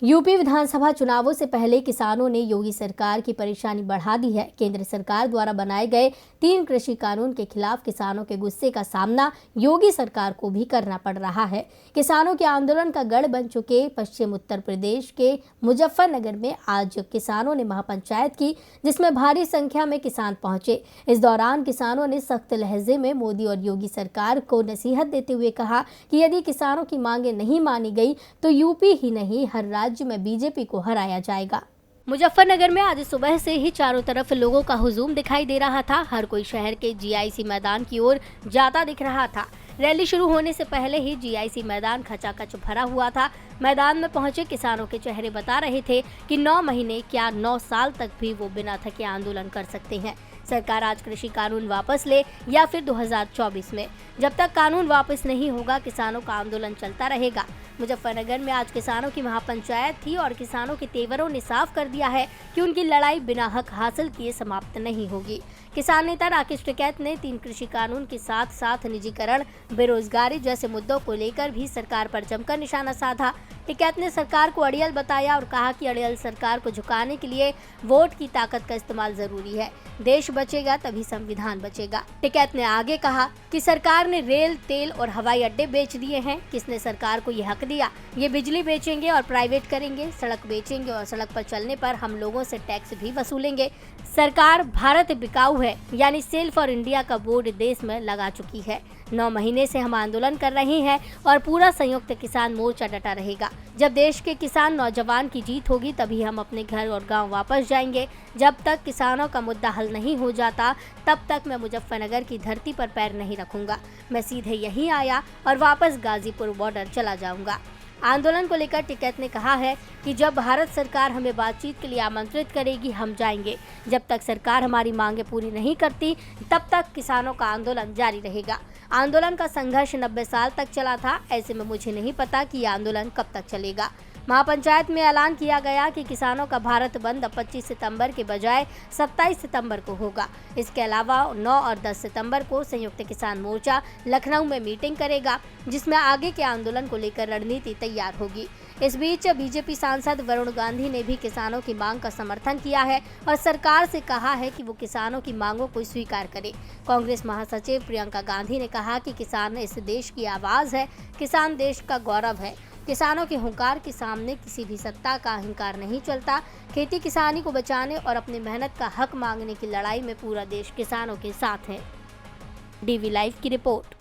UP विधानसभा चुनावों से पहले किसानों ने योगी सरकार की परेशानी बढ़ा दी है। केंद्र सरकार द्वारा बनाए गए 3 कृषि कानून के खिलाफ किसानों के गुस्से का सामना योगी सरकार को भी करना पड़ रहा है। किसानों के आंदोलन का गढ़ बन चुके पश्चिम उत्तर प्रदेश के मुजफ्फरनगर में आज किसानों ने महापंचायत की, जिसमें भारी संख्या में किसान पहुंचे। इस दौरान किसानों ने सख्त लहजे में मोदी और योगी सरकार को नसीहत देते हुए कहा कि यदि किसानों की मांगे नहीं मानी गई तो यूपी ही नहीं हर राज्य में बीजेपी को हराया जाएगा। मुजफ्फरनगर में आज सुबह से ही चारों तरफ लोगों का हुजूम दिखाई दे रहा था। हर कोई शहर के जीआईसी मैदान की ओर जाता दिख रहा था। रैली शुरू होने से पहले ही जीआईसी मैदान खचाखच भरा हुआ था। मैदान में पहुंचे किसानों के चेहरे बता रहे थे कि 9 महीने क्या 9 साल तक भी वो बिना थके आंदोलन कर सकते हैं। सरकार आज कृषि कानून वापस ले या फिर 2024 में, जब तक कानून वापस नहीं होगा किसानों का आंदोलन चलता रहेगा। मुजफ्फरनगर में आज किसानों की महापंचायत थी और किसानों के तेवरों ने साफ कर दिया है कि उनकी लड़ाई बिना हक हासिल किए समाप्त नहीं होगी। किसान नेता राकेश टिकैत ने 3 कृषि कानून के साथ साथ निजीकरण, बेरोजगारी जैसे मुद्दों को लेकर भी सरकार पर जमकर निशाना साधा। टिकैत ने सरकार को अड़ियल बताया और कहा कि अड़ियल सरकार को झुकाने के लिए वोट की ताकत का इस्तेमाल जरूरी है। देश बचेगा तभी संविधान बचेगा। टिकैत ने आगे कहा कि सरकार ने रेल, तेल और हवाई अड्डे बेच दिए हैं। किसने सरकार को ये हक दिया? ये बिजली बेचेंगे और प्राइवेट करेंगे, सड़क बेचेंगे और सड़क पर चलने पर हम लोगों से टैक्स भी वसूलेंगे। सरकार भारत बिकाऊ है यानी सेल फॉर इंडिया का बोर्ड देश में लगा चुकी है। 9 महीने से हम आंदोलन कर रहे हैं और पूरा संयुक्त किसान मोर्चा डटा रहेगा। जब देश के किसान नौजवान की जीत होगी तभी हम अपने घर और गांव वापस जाएंगे। जब तक किसानों का मुद्दा हल नहीं हो जाता तब तक मैं मुजफ्फरनगर की धरती पर पैर नहीं रखूंगा। मैं सीधे यहीं आया और वापस गाजीपुर बॉर्डर चला जाऊंगा। आंदोलन को लेकर टिकैत ने कहा है कि जब भारत सरकार हमें बातचीत के लिए आमंत्रित करेगी हम जाएंगे। जब तक सरकार हमारी मांगे पूरी नहीं करती तब तक किसानों का आंदोलन जारी रहेगा। आंदोलन का संघर्ष 90 साल तक चला था। ऐसे में मुझे नहीं पता कि यह आंदोलन कब तक चलेगा। महापंचायत में ऐलान किया गया कि किसानों का भारत बंद 25 सितंबर के बजाय 27 सितंबर को होगा। इसके अलावा 9 और 10 सितंबर को संयुक्त किसान मोर्चा लखनऊ में मीटिंग करेगा, जिसमें आगे के आंदोलन को लेकर रणनीति तैयार होगी। इस बीच बीजेपी सांसद वरुण गांधी ने भी किसानों की मांग का समर्थन किया है और सरकार से कहा है कि वो किसानों की मांगों को स्वीकार करे। कांग्रेस महासचिव प्रियंका गांधी ने कहा कि किसान इस देश की आवाज है, किसान देश का गौरव है। किसानों के हुंकार के सामने किसी भी सत्ता का अहंकार नहीं चलता। खेती किसानी को बचाने और अपनी मेहनत का हक मांगने की लड़ाई में पूरा देश किसानों के साथ है। डीवी लाइव की रिपोर्ट।